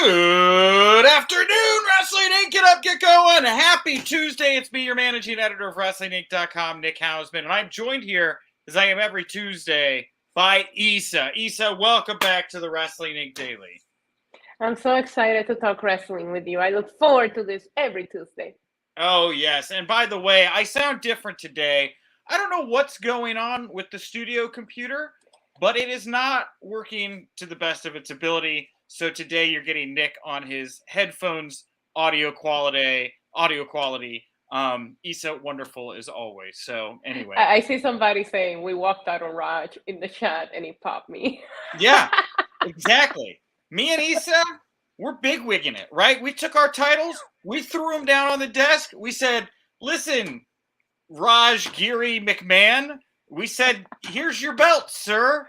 Good afternoon, Wrestling Inc. Get up, get going. Happy Tuesday. It's me, your managing editor of WrestlingInc.com, Nick Hausman. And I'm joined here, as I am every Tuesday, by Issa. Issa, welcome back to the Wrestling Inc. Daily. I'm so excited to talk wrestling with you. I look forward to this every Tuesday. Oh, yes. And by the way, I sound different today. I don't know what's going on with the studio computer, but it is not working to the best of its ability. So today you're getting Nick on his headphones audio quality. Issa, wonderful as always. So anyway. I see somebody saying we walked out on Raj in the chat and he popped me. Yeah, exactly. Me and Issa, we're bigwigging it, right? We took our titles, we threw them down on the desk. We said, listen, Raj Giri McMahon, we said, here's your belt, sir.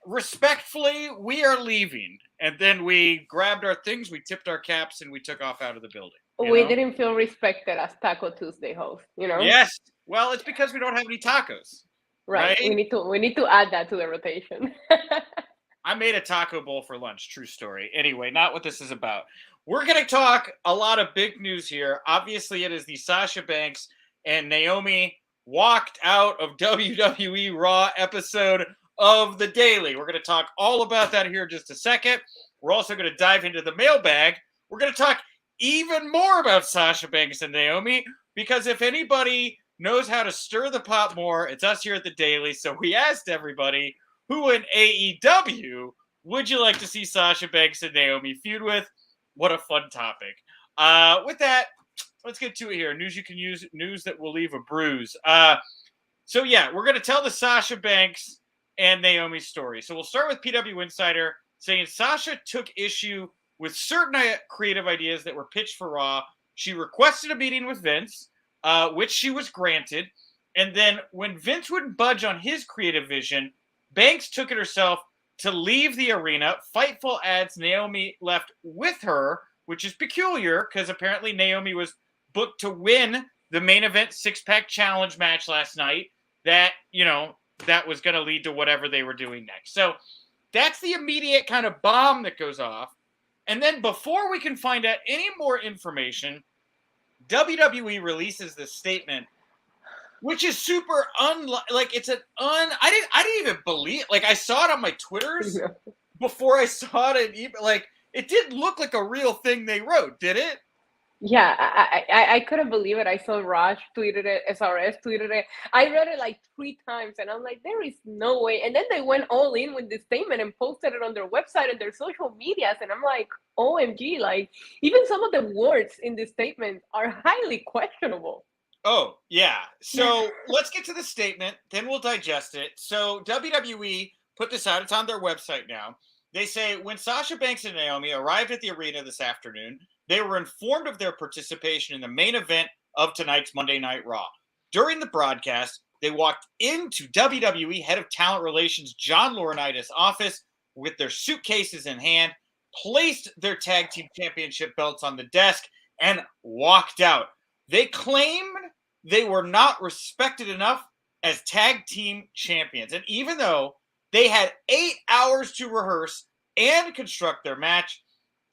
Respectfully, we are leaving. And then we grabbed our things, we tipped our caps, and we took off out of the building. We didn't feel respected as Taco Tuesday host, Yes. Well, it's because we don't have any tacos. Right. We need to add that to the rotation. I made a taco bowl for lunch. True story. Anyway, not what this is about. We're going to talk a lot of big news here. Obviously, it is the Sasha Banks and Naomi walked out of WWE Raw episode of the Daily. We're going to talk all about that here in just a second. We're also going to dive into the mailbag. We're going to talk even more about Sasha Banks and Naomi, because if anybody knows how to stir the pot more, it's us here at the Daily. So we asked everybody, who in AEW would you like to see Sasha Banks and Naomi feud with? What a fun topic. With that, let's get to it here. News you can use, news that will leave a bruise. So yeah, we're going to tell the Sasha Banks and Naomi story. So we'll start with PW Insider saying Sasha took issue with certain creative ideas that were pitched for Raw. She requested a meeting with Vince, which she was granted. And then when Vince wouldn't budge on his creative vision, Banks took it herself to leave the arena. Fightful adds Naomi left with her, which is peculiar because apparently Naomi was booked to win the main event six-pack challenge match last night that, that was going to lead to whatever they were doing next. So that's the immediate kind of bomb that goes off. And then before we can find out any more information, WWE releases this statement, which is super I didn't even believe, I saw it on my Twitters before I saw it. It didn't look like a real thing they wrote, did it? Yeah, I couldn't believe it. I saw Raj tweeted it, SRS tweeted it. I read it like 3 times and I'm like, there is no way. And then they went all in with this statement and posted it on their website and their social medias. And I'm like, OMG, even some of the words in this statement are highly questionable. Oh, yeah. So let's get to the statement, then we'll digest it. So WWE put this out. It's on their website now. They say, when Sasha Banks and Naomi arrived at the arena this afternoon, they were informed of their participation in the main event of tonight's Monday Night Raw. During the broadcast, they walked into WWE Head of Talent Relations John Laurinaitis' office with their suitcases in hand, placed their tag team championship belts on the desk, and walked out. They claimed they were not respected enough as tag team champions. And even though they had 8 hours to rehearse and construct their match,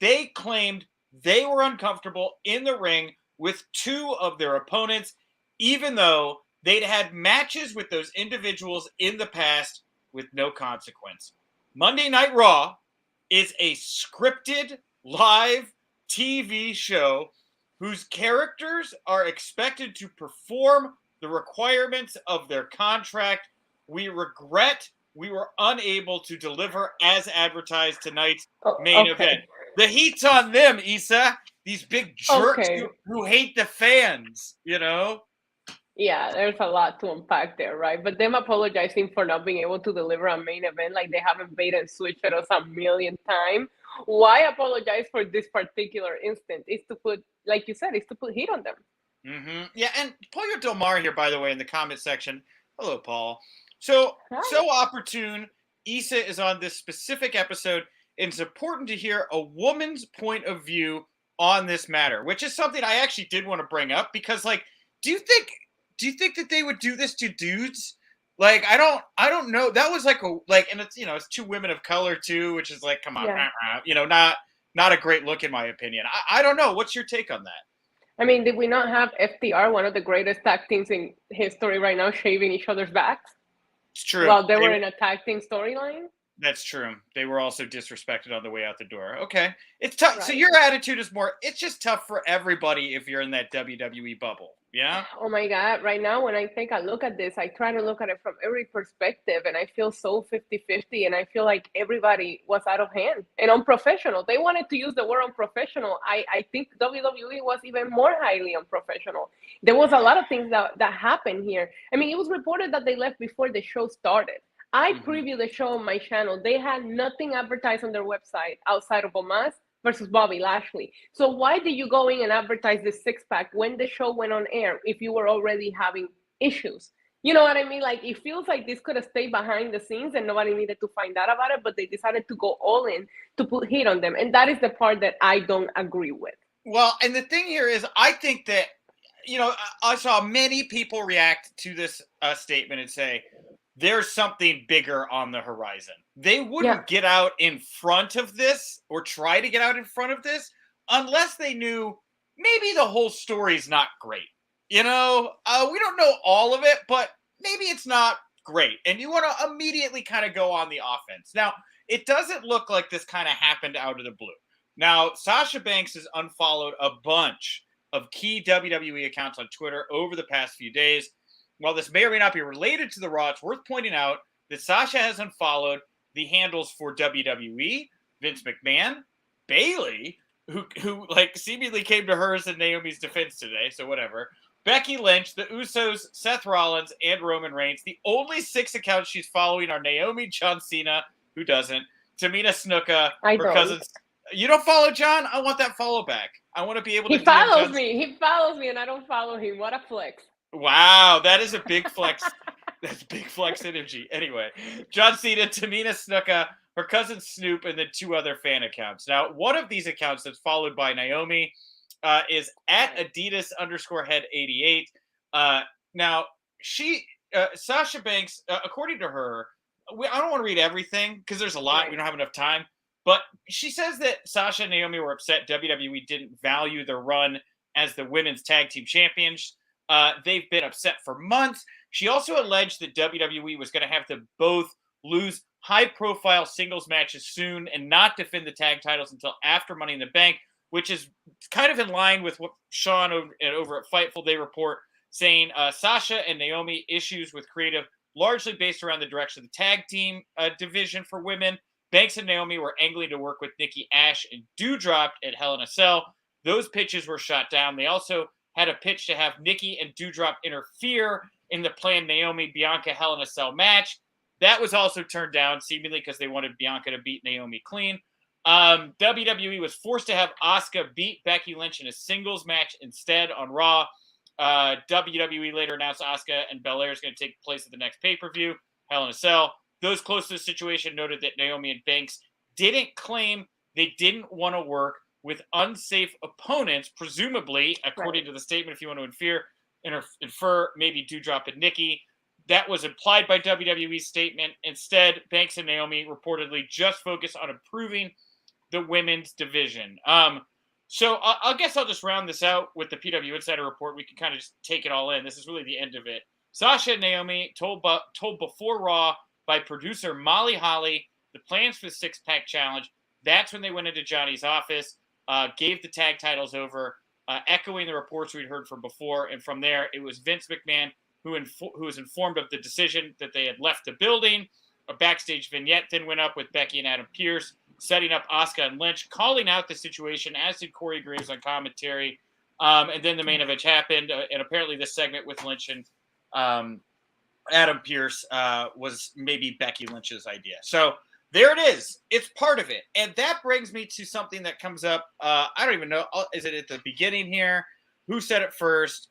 they claimed they were uncomfortable in the ring with 2 of their opponents, even though they'd had matches with those individuals in the past with no consequence. Monday Night Raw is a scripted live TV show whose characters are expected to perform the requirements of their contract. We regret we were unable to deliver as advertised tonight's main event. The heat's on them, Issa. These big jerks who hate the fans, Yeah, there's a lot to unpack there, right? But them apologizing for not being able to deliver a main event, like they haven't bait and switched at us a million times. Why apologize for this particular instant? It's to put, like you said, it's to put heat on them. Mm-hmm. Yeah, and Pollo Del Mar here, by the way, in the comment section. Hello, Paul. So opportune. Issa is on this specific episode, and it's important to hear a woman's point of view on this matter, which is something I actually did want to bring up because, do you think that they would do this to dudes? I don't know. That was and it's, it's 2 women of color too, which is come on, not a great look in my opinion. I don't know. What's your take on that? I mean, did we not have FTR, one of the greatest tag teams in history right now, shaving each other's backs? It's true. While they were in a tag team storyline? That's true. They were also disrespected on the way out the door. Okay. It's tough. Right. So your attitude is more, it's just tough for everybody if you're in that WWE bubble. Yeah? Oh my God. Right now, when I take a look at this, I try to look at it from every perspective, and I feel so 50-50, and I feel like everybody was out of hand and unprofessional. They wanted to use the word unprofessional. I think WWE was even more highly unprofessional. There was a lot of things that happened here. I mean, it was reported that they left before the show started. I previewed the show on my channel. They had nothing advertised on their website outside of Omos versus Bobby Lashley. So why did you go in and advertise this six-pack when the show went on air if you were already having issues? You know what I mean? Like, it feels like this could have stayed behind the scenes and nobody needed to find out about it, but they decided to go all in to put heat on them. And that is the part that I don't agree with. Well, and the thing here is, I think that, I saw many people react to this statement and say, there's something bigger on the horizon. They wouldn't get out in front of this or try to get out in front of this unless they knew maybe the whole story's not great. We don't know all of it, but maybe it's not great. And you want to immediately kind of go on the offense. Now, it doesn't look like this kind of happened out of the blue. Now, Sasha Banks has unfollowed a bunch of key WWE accounts on Twitter over the past few days. While this may or may not be related to the Raw, it's worth pointing out that Sasha has unfollowed the handles for WWE, Vince McMahon, Bayley, who like seemingly came to hers and Naomi's defense today, so whatever, Becky Lynch, the Usos, Seth Rollins, and Roman Reigns. The only 6 accounts she's following are Naomi, John Cena, who doesn't, Tamina Snuka, her cousins. You don't follow John? I want that follow back. I want to be able to. He follows me, and I don't follow him. What a flex! Wow, that is a big flex. That's big flex energy. Anyway, John Cena, Tamina Snuka, her cousin Snoop, and then 2 other fan accounts. Now, one of these accounts that's followed by Naomi is at Adidas_head88. Now, Sasha Banks, according to her, I don't want to read everything because there's a lot. Right. We don't have enough time. But she says that Sasha and Naomi were upset WWE didn't value their run as the women's tag team champions. They've been upset for months. She also alleged that WWE was going to have to both lose high-profile singles matches soon and not defend the tag titles until after Money in the Bank, which is kind of in line with what Sean over at Fightful they report, saying Sasha and Naomi issues with creative largely based around the direction of the tag team division for women. Banks and Naomi were angling to work with Nikki Ash and Doudrop at Hell in a Cell. Those pitches were shot down. They also had a pitch to have Nikki and Doudrop interfere in the planned Naomi-Bianca Hell in a Cell match. That was also turned down, seemingly because they wanted Bianca to beat Naomi clean. WWE was forced to have Asuka beat Becky Lynch in a singles match instead on Raw. WWE later announced Asuka and Belair is going to take place at the next pay-per-view, Hell in a Cell. Those close to the situation noted that Naomi and Banks didn't claim they didn't want to work with unsafe opponents, presumably, according to the statement, if you want to infer maybe Doudrop and Nikki. That was implied by WWE's statement. Instead, Banks and Naomi reportedly just focus on improving the women's division. So I guess I'll just round this out with the PW Insider report. We can kind of just take it all in. This is really the end of it. Sasha and Naomi told before Raw by producer Molly Holly the plans for the 6-pack challenge. That's when they went into Johnny's office, gave the tag titles over, echoing the reports we'd heard from before. And from there, it was Vince McMahon who was informed of the decision that they had left the building. A backstage vignette then went up with Becky and Adam Pearce, setting up Asuka and Lynch, calling out the situation, as did Corey Graves on commentary. And then the main event happened. And apparently this segment with Lynch and Adam Pearce was maybe Becky Lynch's idea. So there it is. It's part of it. And that brings me to something that comes up. I don't even know. Is it at the beginning here? Who said it first?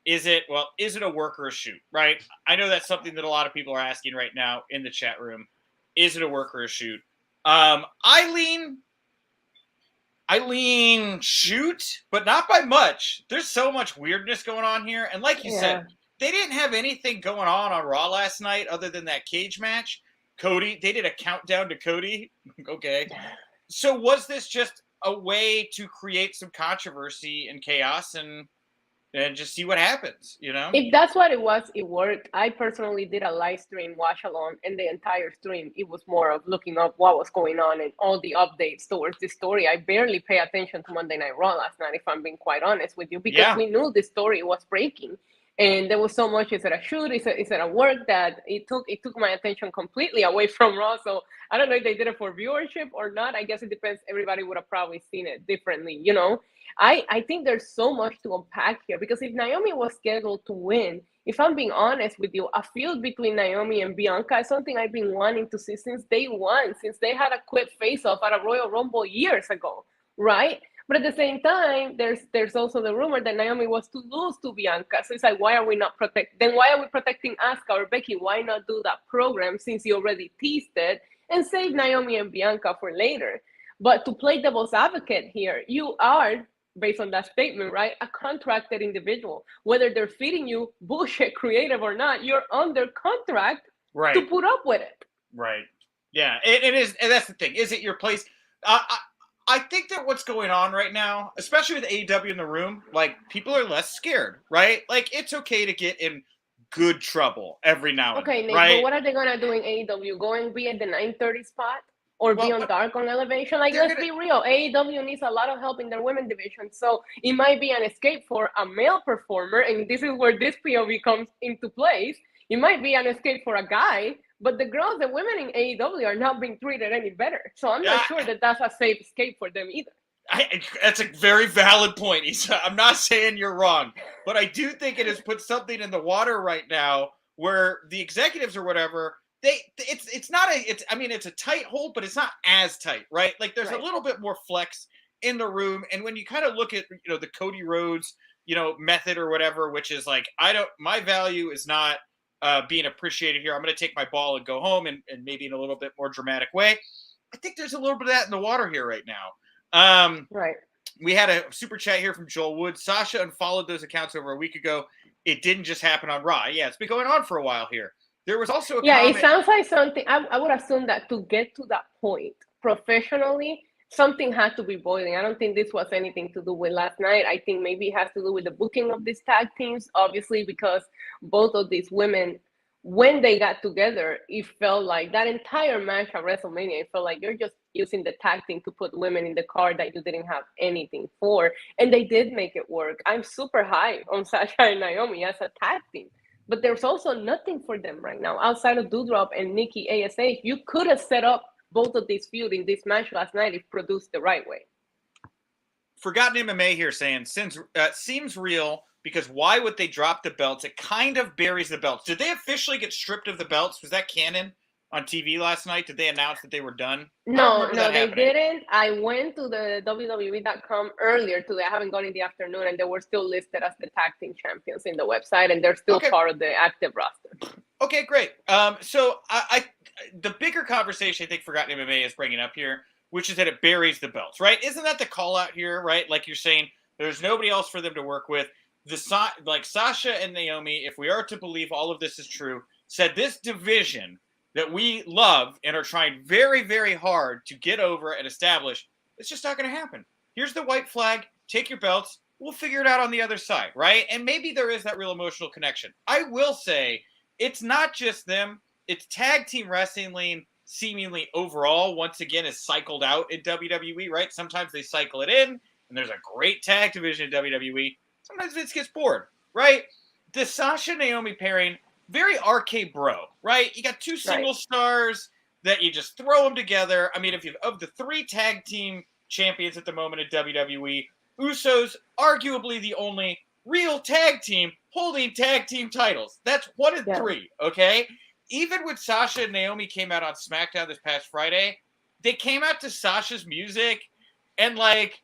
Is it a work or a shoot, right? I know that's something that a lot of people are asking right now in the chat room. Is it a work or a shoot? I lean shoot, but not by much. There's so much weirdness going on here. And like you said, they didn't have anything going on Raw last night other than that cage match. Cody, they did a countdown to Cody. Okay. So was this just a way to create some controversy and chaos and just see what happens, you know? If that's what it was, it worked. I personally did a live stream watch along, and the entire stream, it was more of looking up what was going on and all the updates towards the story. I barely pay attention to Monday Night Raw last night, if I'm being quite honest with you, because Yeah. we knew the story was breaking. And there was so much, is it a shoot, is it a work, that it took my attention completely away from Raw. So I don't know if they did it for viewership or not. I guess it depends. Everybody would have probably seen it differently, you know? I think there's so much to unpack here, because if Naomi was scheduled to win, if I'm being honest with you, a feud between Naomi and Bianca is something I've been wanting to see since day one, since they had a quick face-off at a Royal Rumble years ago, right? But at the same time, there's also the rumor that Naomi was to lose to Bianca. So it's like, why are we not why are we protecting Asuka or Becky? Why not do that program since you already teased it and save Naomi and Bianca for later? But to play devil's advocate here, you are, based on that statement, right, a contracted individual. Whether they're feeding you bullshit creative or not, you're under contract to put up with it. Right. Yeah, it is. And that's the thing. Is it your place? I think that what's going on right now, especially with AEW in the room, like, people are less scared, right? Like, it's okay to get in good trouble every now and Okay, then, Nick, right? but what are they gonna do in AEW? Go and be at the 9:30 spot or be on Dark on Elevation? Like, let's be real. AEW needs a lot of help in their women division, so it might be an escape for a male performer, and this is where this POV comes into place. It might be an escape for a guy, but the girls and women in AEW are not being treated any better. So I'm not sure that that's a safe escape for them either. That's a very valid point, Isa. I'm not saying you're wrong, but I do think it has put something in the water right now where the executives or whatever, it's a tight hold, but it's not as tight, right? Like, there's a little bit more flex in the room. And when you kind of look at, the Cody Rhodes, method or whatever, which is like, my value is not being appreciated here. I'm going to take my ball and go home, and maybe in a little bit more dramatic way. I think there's a little bit of that in the water here right now. Right. We had a super chat here from Joel Wood. Sasha unfollowed those accounts over a week ago. It didn't just happen on Raw. Yeah, it's been going on for a while here. There was also a comment. It sounds like something. I would assume that to get to that point professionally, something had to be boiling. I don't think this was anything to do with last night. I think maybe it has to do with the booking of these tag teams, obviously, because both of these women, when they got together, it felt like that entire match at WrestleMania, it felt like you're just using the tag team to put women in the card that you didn't have anything for. And they did make it work. I'm super high on Sasha and Naomi as a tag team. But there's also nothing for them right now outside of Doudrop and Nikki ASH. You could have set up both of these feuds in this match last night if produced the right way. Forgotten MMA here saying, seems real, because why would they drop the belts? It kind of buries the belts. Did they officially get stripped of the belts? Was that canon on TV last night? Did they announce that they were done? No, they didn't. I went to the WWE.com earlier today. I haven't gone in the afternoon, and they were still listed as the tag team champions in the website, and they're still part of the active roster. Okay, great. So the bigger conversation I think Forgotten MMA is bringing up here, which is that it buries the belts, right? Isn't that the call out here, right? Like you're saying, there's nobody else for them to work with. Like Sasha and Naomi, if we are to believe all of this is true, said this division that we love and are trying very, very hard to get over and establish, it's just not going to happen. Here's the white flag. Take your belts. We'll figure it out on the other side, right? And maybe there is that real emotional connection. I will say it's not just them. It's tag team wrestling seemingly overall, once again, is cycled out in WWE, right? Sometimes they cycle it in, and there's a great tag division in WWE. Sometimes Vince gets bored, right? The Sasha-Naomi pairing, very arcade bro, right? You got two single stars that you just throw them together. I mean, of the three tag team champions at the moment at WWE, Usos, arguably the only real tag team holding tag team titles. That's 1 and 3, okay? Even when Sasha and Naomi came out on SmackDown this past Friday, they came out to Sasha's music, and like,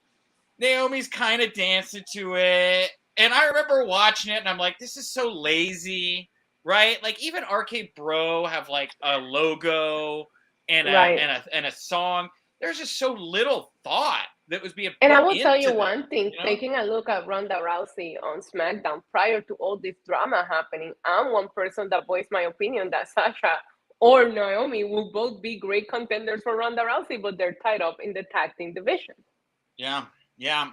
Naomi's kind of dancing to it. And I remember watching it, and I'm like, this is so lazy, right? Like, even Arcade Bro have like a logo and a song. There's just so little thought that was being put And I will tell you them, one thing, taking a look at Ronda Rousey on SmackDown prior to all this drama happening, I'm one person that voiced my opinion that Sasha or Naomi will both be great contenders for Ronda Rousey, but they're tied up in the tag team division. Yeah.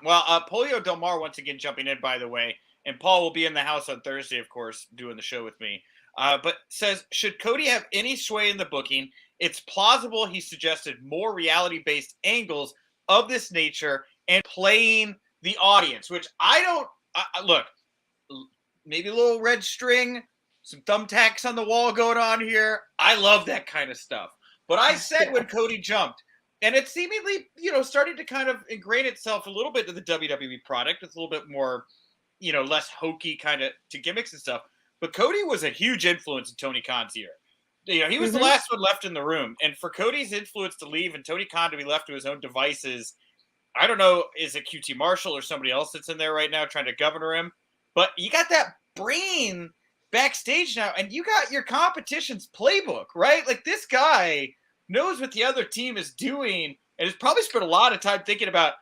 Well, Polio Del Mar once again jumping in, by the way, and Paul will be in the house on Thursday, of course, doing the show with me. But says, should Cody have any sway in the booking? It's plausible he suggested more reality-based angles of this nature and playing the audience, which I don't look. Maybe a little red string, some thumbtacks on the wall going on here. I love that kind of stuff. But I said when Cody jumped, and it seemingly, started to kind of ingrain itself a little bit to the WWE product with a little bit more, less hokey kind of to gimmicks and stuff. But Cody was a huge influence in Tony Khan's ear. He was the last one left in the room. And for Cody's influence to leave and Tony Khan to be left to his own devices, I don't know, is it QT Marshall or somebody else that's in there right now trying to governor him? But you got that brain backstage now, and you got your competition's playbook, right? Like, this guy knows what the other team is doing and has probably spent a lot of time thinking about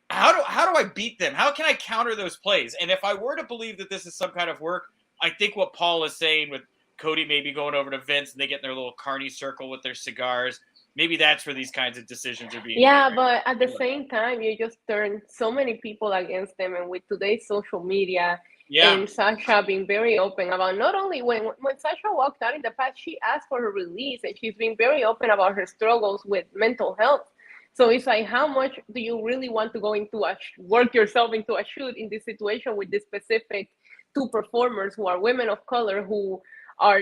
how do I beat them? How can I counter those plays? And if I were to believe that this is some kind of work, I think what Paul is saying with Cody maybe going over to Vince and they get in their little carny circle with their cigars, maybe that's where these kinds of decisions are being made. But at the same time, you just turn so many people against them. And with today's social media and Sasha being very open about not only when Sasha walked out in the past, she asked for her release and she's been very open about her struggles with mental health. So it's like, how much do you really want to go into work yourself into a shoot in this situation with this specific two performers who are women of color who are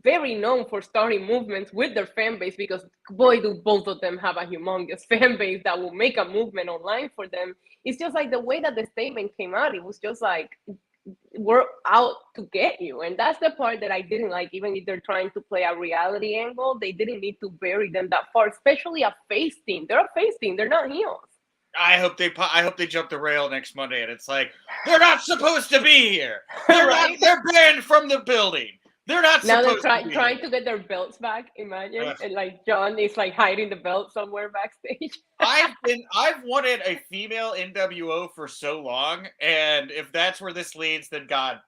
very known for starting movements with their fan base, because boy, do both of them have a humongous fan base that will make a movement online for them. It's just like the way that the statement came out, it was just like, we're out to get you. And that's the part that I didn't like. Even if they're trying to play a reality angle, they didn't need to bury them that far, especially a face team. They're a face team, they're not heels. I hope they jump the rail next Monday and it's like, they're not supposed to be here. They're Right? they're banned from the building. They're not now supposed they're to be trying here. to get their belts back. Imagine, and like John is like hiding the belt somewhere backstage. I've wanted a female NWO for so long, and if that's where this leads, then God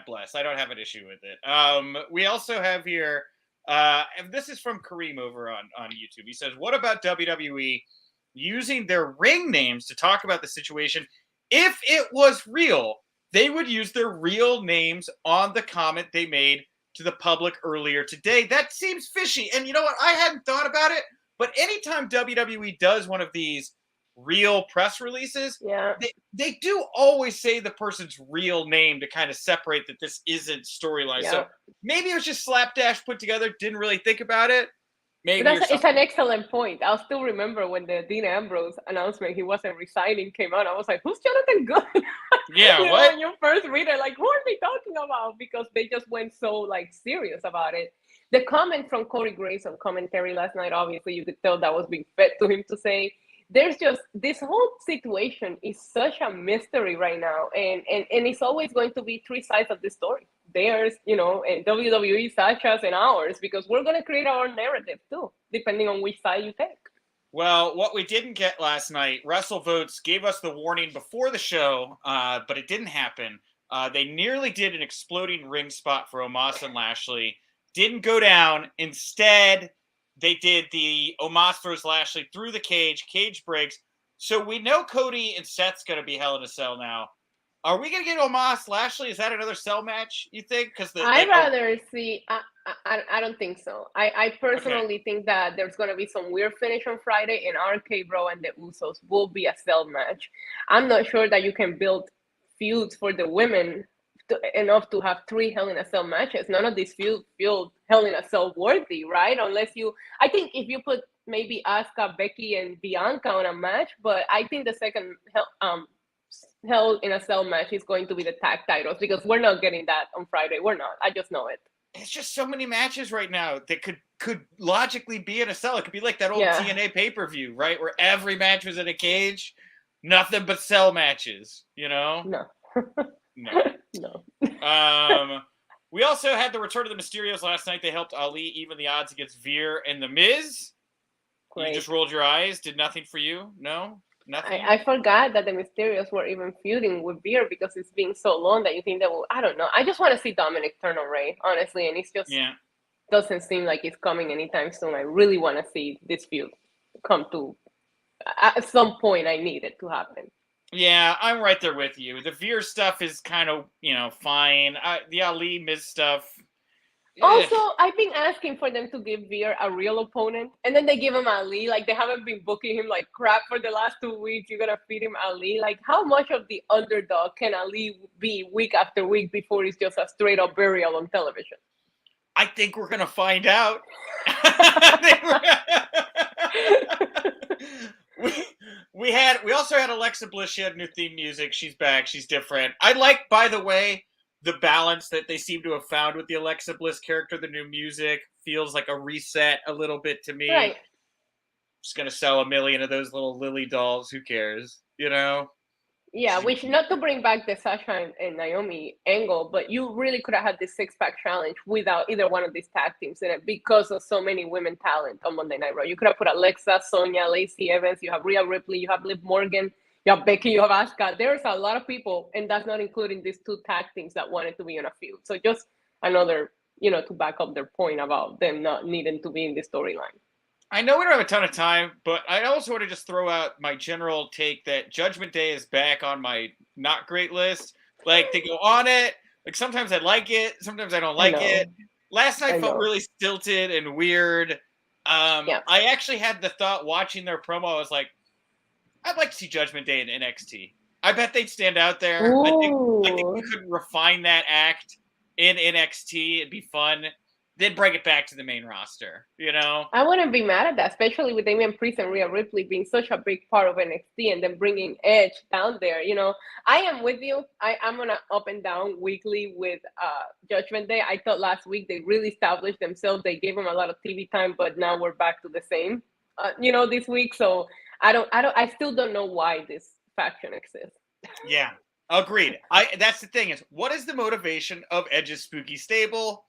bless. I don't have an issue with it. We also have here, and this is from Kareem over on YouTube. He says, "What about WWE using their ring names to talk about the situation? If it was real, they would use their real names on the comment they made to the public earlier today." That seems fishy. And you know what? I hadn't thought about it, but anytime WWE does one of these real press releases, they do always say the person's real name to kind of separate that this isn't storyline. So maybe it was just slapdash put together, didn't really think about it. Maybe it's an excellent point. I'll still remember when the Dean Ambrose announcement, he wasn't resigning, came out. I was like, who's Jonathan Good? Yeah, what? When you first read it, like, who are they talking about? Because they just went so like serious about it. The comment from Corey Graves on commentary last night, obviously you could tell that was being fed to him to say, there's just, this whole situation is such a mystery right now. And it's always going to be three sides of the story. Theirs, and WWE, Sasha's, and ours, because we're going to create our own narrative too, depending on which side you take. Well, what we didn't get last night, WrestleVotes gave us the warning before the show, but it didn't happen. They nearly did an exploding ring spot for Omos and Lashley. Didn't go down. Instead, they did the Omos throws Lashley through the cage breaks. So we know Cody and Seth's going to be Hell in a Cell now. Are we going to get Omos Lashley? Is that another cell match, you think? Because I'd rather see. I don't think so. I personally think that there's going to be some weird finish on Friday, and RK Bro and the Usos will be a cell match. I'm not sure that you can build feuds for the women enough to have 3 Hell in a Cell matches. None of these feel Hell in a Cell worthy, right? Unless I think if you put maybe Asuka, Becky, and Bianca on a match, but I think the second Hell in a Cell match is going to be the tag titles, because we're not getting that on Friday. We're not. I just know it. It's just so many matches right now that could logically be in a cell. It could be like that old TNA pay-per-view, right? Where every match was in a cage. Nothing but cell matches, No. No. We also had the return of the Mysterios last night. They helped Ali even the odds against Veer and The Miz. Great. You just rolled your eyes. Did nothing for you? No? Nothing? I forgot that the Mysterios were even feuding with Veer, because it's been so long that you think that I don't know. I just want to see Dominic turn on Ray, honestly, and it's just doesn't seem like it's coming anytime soon. I really want to see this feud come to at some point. I need it to happen. Yeah, I'm right there with you. The Veer stuff is kind of, fine. The Ali Miz stuff. Also, I've been asking for them to give Veer a real opponent, and then they give him Ali. Like, they haven't been booking him like crap for the last 2 weeks. You're gonna feed him Ali. Like, how much of the underdog can Ali be week after week before he's just a straight up burial on television? I think we're gonna find out. we also had Alexa Bliss. She had new theme music. She's back. She's different. I like, by the way, the balance that they seem to have found with the Alexa Bliss character. The new music feels like a reset a little bit to me. Right. Just gonna sell 1 million of those little Lily dolls. Who cares? Yeah, which, not to bring back the Sasha and Naomi angle, but you really could have had this 6-pack challenge without either one of these tag teams in it because of so many women talent on Monday Night Raw. You could have put Alexa, Sonya, Lacey Evans, you have Rhea Ripley, you have Liv Morgan, you have Becky, you have Asuka. There's a lot of people, and that's not including these 2 tag teams that wanted to be on a feud. So just another, to back up their point about them not needing to be in this storyline. I know we don't have a ton of time, but I also want to just throw out my general take that Judgment Day is back on my not great list. Like, they go on it. Like, sometimes I like it. Sometimes I don't like it. Last night felt really stilted and weird. Yeah. I actually had the thought watching their promo. I was like, I'd like to see Judgment Day in NXT. I bet they'd stand out there. I think we could refine that act in NXT. It'd be fun. Then bring it back to the main roster, I wouldn't be mad at that, especially with Damian Priest and Rhea Ripley being such a big part of NXT and then bringing Edge down there. I am with you. I'm on an up and down weekly with Judgment Day. I thought last week they really established themselves. They gave them a lot of TV time, but now we're back to the same, this week. So I still don't know why this faction exists. Yeah, agreed. That's the thing is, what is the motivation of Edge's spooky stable?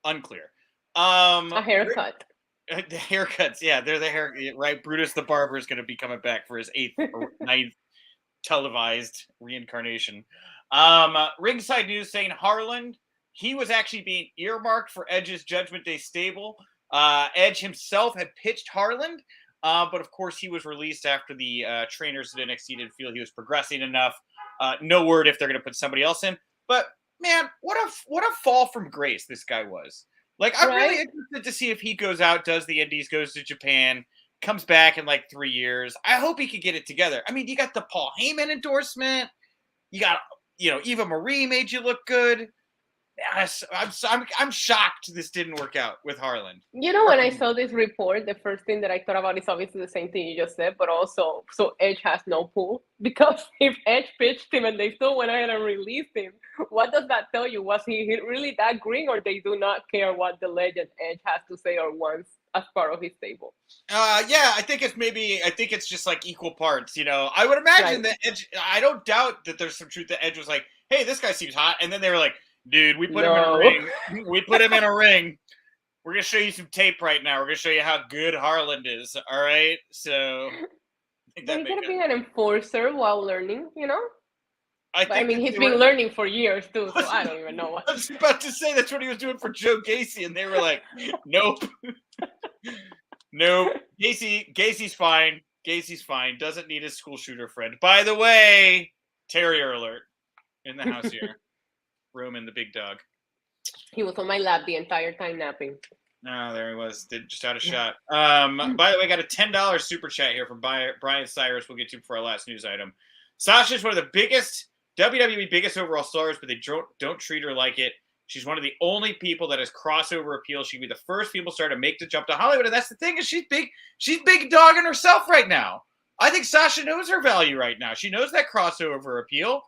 Unclear. A haircut. The haircuts, yeah, they're the hair, right? Brutus the Barber is going to be coming back for his 8th or 9th televised reincarnation. Ringside News saying Harland, he was actually being earmarked for Edge's Judgment Day stable. Edge himself had pitched Harland, but of course he was released after the trainers at NXT didn't feel he was progressing enough. No word if they're going to put somebody else in, but man, what a fall from grace this guy was. Like, I'm really interested to see if he goes out, does the Indies, goes to Japan, comes back in like 3 years. I hope he could get it together. I mean, you got the Paul Heyman endorsement. You got, Eva Marie made you look good. I'm shocked this didn't work out with Harland. When I saw this report, the first thing that I thought about is obviously the same thing you just said, but also, so Edge has no pull. Because if Edge pitched him and they still went ahead and released him, what does that tell you? Was he really that green, or they do not care what the legend Edge has to say or wants as part of his stable? Yeah, I think it's just like equal parts, I would imagine that Edge, I don't doubt that there's some truth that Edge was like, hey, this guy seems hot. And then they were like, dude, we put him in a ring. We put him in a ring. We're going to show you some tape right now. We're going to show you how good Harland is. All right? So, he's going to be an enforcer while learning, I mean, he's been learning for years, too, so I don't even know what. I was about to say that's what he was doing for Joe Gacy, and they were like, nope. Nope. Gacy's fine. Gacy's fine. Doesn't need his school shooter friend. By the way, Terrier alert in the house here. Room in the big dog. He was on my lap the entire time napping. Oh, there he was. Just out of shot. By the way, I got a $10 super chat here from Brian Cyrus. We'll get to for our last news item. Sasha is one of the biggest WWE biggest overall stars, but they don't treat her like it. She's one of the only people that has crossover appeal. She'd be the first people star to make the jump to Hollywood, and that's the thing is she's big dogging herself right now. I think Sasha knows her value right now. She knows that crossover appeal.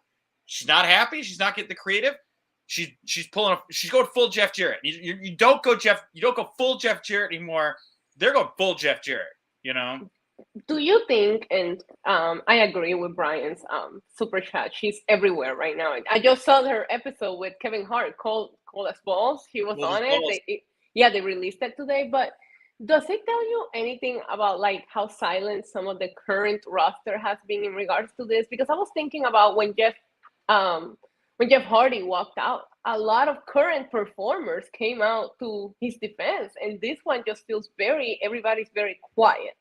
She's not happy. She's not getting the creative. She's going full Jeff Jarrett. You don't go full Jeff Jarrett anymore. They're going full Jeff Jarrett, Do you think, and I agree with Brian's super chat, she's everywhere right now. I just saw her episode with Kevin Hart, Cold as Balls. He was on it. They released it today, but does it tell you anything about like how silent some of the current roster has been in regards to this? Because I was thinking about when Jeff Hardy walked out a lot of current performers came out to his defense, and this one just feels everybody's very quiet.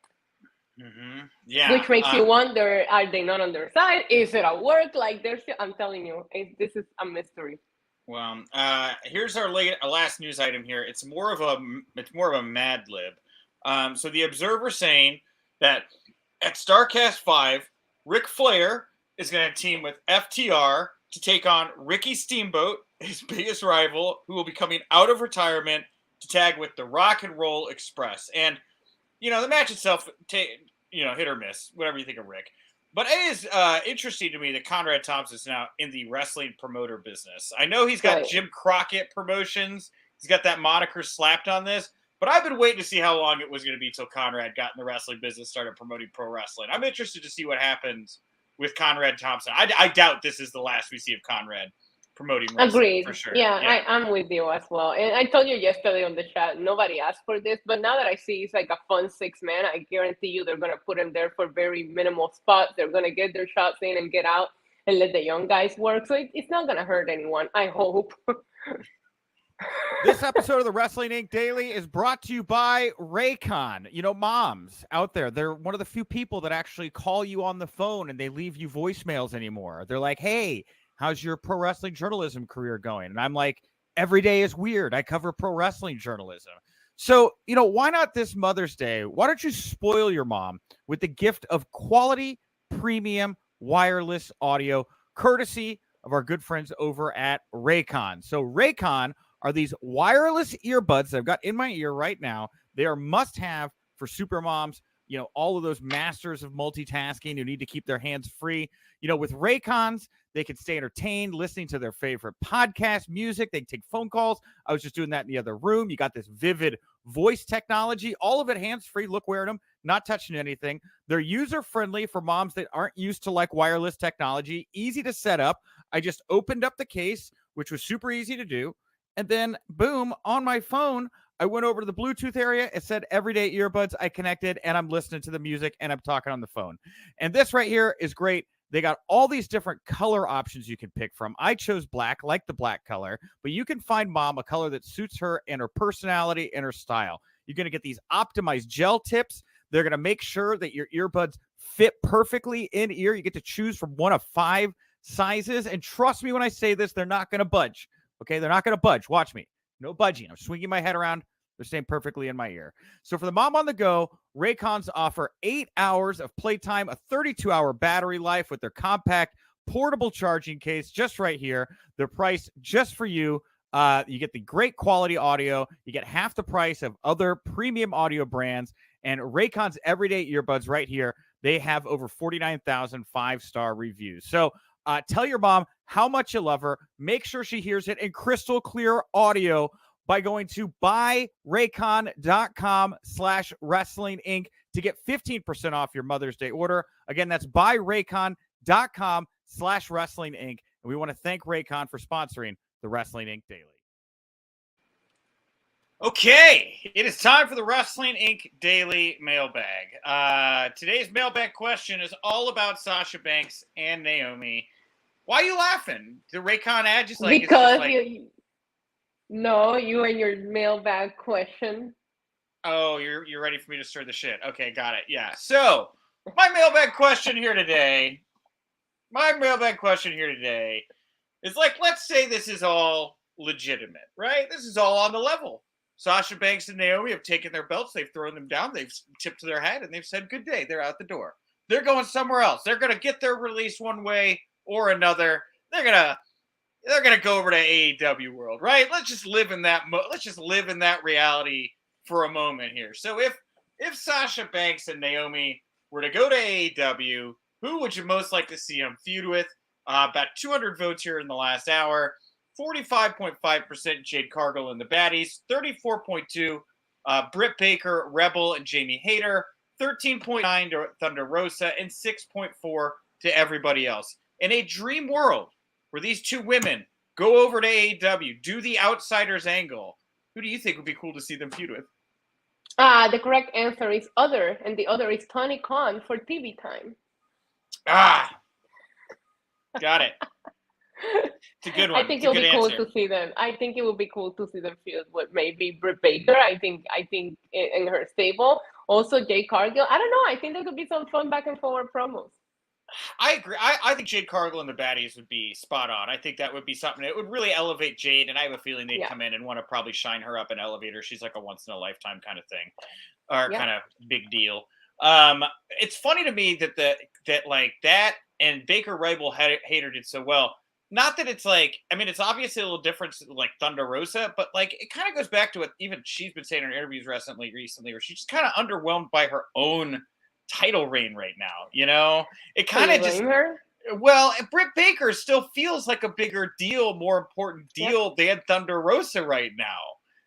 Mm-hmm. Yeah. Which makes you wonder, are they not on their side? Is it a work? Like, I'm telling you, this is a mystery. Well, here's our last news item here. It's more of a Mad Lib. So the Observer saying that at Starrcast 5, Ric Flair is going to team with FTR to take on Ricky Steamboat, his biggest rival, who will be coming out of retirement to tag with the Rock and Roll Express. And the match itself, hit or miss, whatever you think of Rick. But it is interesting to me that Conrad Thompson is now in the wrestling promoter business. I know he's got Jim Crockett Promotions. He's got that moniker slapped on this. But I've been waiting to see how long it was going to be till Conrad got in the wrestling business, started promoting pro wrestling. I'm interested to see what happens with Conrad Thompson. I doubt this is the last we see of Conrad promoting wrestling. Agreed. For sure. Yeah. I'm with you as well. And I told you yesterday on the chat, nobody asked for this, but now that I see it's like a fun 6-man, I guarantee you they're going to put him there for very minimal spots. They're going to get their shots in and get out and let the young guys work. So it's not going to hurt anyone, I hope. This episode of the Wrestling Inc. Daily is brought to you by Raycon. Moms out there, they're one of the few people that actually call you on the phone and they leave you voicemails anymore. They're like, hey, how's your pro wrestling journalism career going? And I'm like, every day is weird. I cover pro wrestling journalism. So, why not this Mother's Day? Why don't you spoil your mom with the gift of quality, premium, wireless audio, courtesy of our good friends over at Raycon. So Raycon are these wireless earbuds that I've got in my ear right now. They are must-have for super moms, all of those masters of multitasking who need to keep their hands free. With Raycons, they can stay entertained listening to their favorite podcast, music. They can take phone calls. I was just doing that in the other room. You got this vivid voice technology, all of it hands-free. Look, wearing them, not touching anything. They're user-friendly for moms that aren't used to wireless technology. Easy to set up. I just opened up the case, which was super easy to do. And then, boom, on my phone, I went over to the Bluetooth area. It said everyday earbuds. I connected, and I'm listening to the music, and I'm talking on the phone. And this right here is great. They got all these different color options you can pick from. I chose black, like the black color, but you can find mom a color that suits her and her personality and her style. You're going to get these optimized gel tips. They're going to make sure that your earbuds fit perfectly in ear. You get to choose from one of 5 sizes. And trust me when I say this, they're not going to budge. Okay, they're not going to budge. Watch me. No budging. I'm swinging my head around. They're staying perfectly in my ear. So for the mom on the go, Raycons offer 8 hours of playtime, a 32-hour battery life with their compact portable charging case just right here. They're priced just for you. You get the great quality audio. You get half the price of other premium audio brands. And Raycon's everyday earbuds right here, they have over 49,000 5-star reviews. So tell your mom how much you love her. Make sure she hears it in crystal clear audio by going to buyraycon.com/wrestling inc to get 15% off your Mother's Day order. Again, that's buyraycon.com/wrestling inc. And we want to thank Raycon for sponsoring the Wrestling Inc. Daily. Okay, it is time for the Wrestling Inc. Daily Mailbag. Today's mailbag question is all about Sasha Banks and Naomi. Why are you laughing? The Raycon ad just like... Because you and your mailbag question. Oh, you're ready for me to stir the shit. Okay, got it. Yeah. So, my mailbag question here today is let's say this is all legitimate, right? This is all on the level. Sasha Banks and Naomi have taken their belts, they've thrown them down, they've tipped their hat, and they've said good day. They're out the door. They're going somewhere else. They're going to get their release one way or another. They're gonna go over to AEW World, right? Let's just live in that reality for a moment here. So if Sasha Banks and Naomi were to go to AEW, who would you most like to see them feud with? About 200 votes here in the last hour. 45.5% Jade Cargill and the Baddies, 34.2% Britt Baker, Rebel, and Jamie Hayter, 13.9% to Thunder Rosa, and 6.4% to everybody else. In a dream world where these two women go over to AEW, do the Outsiders angle, who do you think would be cool to see them feud with? The correct answer is other, and the other is Tony Khan for TV time. Got it. It's a good one. I think It's a it'll good be cool answer. to see them. I think it would be cool to see them feud with maybe Britt Baker. I think in her stable. Also Jay Cargill. I don't know. I think there could be some fun back and forward promos. I agree. I think Jade Cargill and the Baddies would be spot on. I think that would be something. It would really elevate Jade, and I have a feeling they'd come in and want to probably shine her up and elevate her. She's like a once in a lifetime kind of thing, or kind of big deal. It's funny to me that like that and Baker Rebel Hater did so well. Not that it's like, I mean, it's obviously a little different, like Thunder Rosa, but like it kind of goes back to what even she's been saying in her interviews recently, where she's just kind of underwhelmed by her own title reign right now. You know, it kind of just. Her? Well, Britt Baker still feels like a bigger deal, more important deal than Thunder Rosa right now.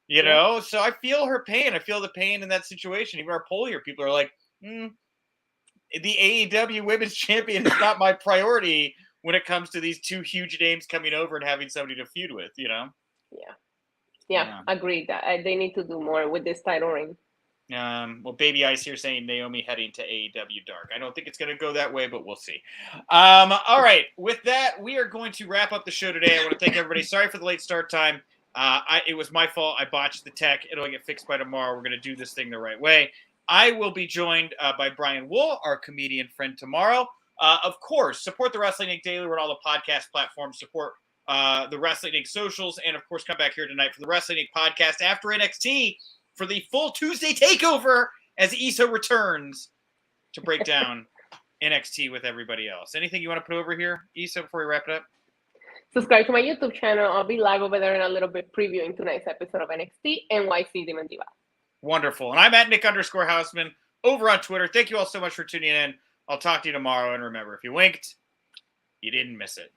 You know, so I feel her pain. I feel the pain in that situation. Even our poll here, people are like, the AEW Women's Champion is not my priority when it comes to these two huge names coming over and having somebody to feud with, you know? Yeah. Agreed. They need to do more with this title reign. Well, Baby Ice here saying Naomi heading to AEW Dark. I don't think it's going to go that way, but we'll see. All right. With that, we are going to wrap up the show today. I want to thank everybody. Sorry for the late start time. It was my fault. I botched the tech. It'll get fixed by tomorrow. We're going to do this thing the right way. I will be joined by Brian Wool, our comedian friend, tomorrow. Of course, support the Wrestling Inc. Daily. We're on all the podcast platforms. Support the Wrestling Inc. socials. And, of course, come back here tonight for the Wrestling Inc. podcast after NXT for the full Tuesday takeover as Issa returns to break down NXT with everybody else. Anything you want to put over here, Issa, before we wrap it up? Subscribe to my YouTube channel. I'll be live over there in a little bit previewing tonight's episode of NXT NYC Demon Diva. Wonderful. And I'm at Nick_Hausman over on Twitter. Thank you all so much for tuning in. I'll talk to you tomorrow. And remember, if you winked, you didn't miss it.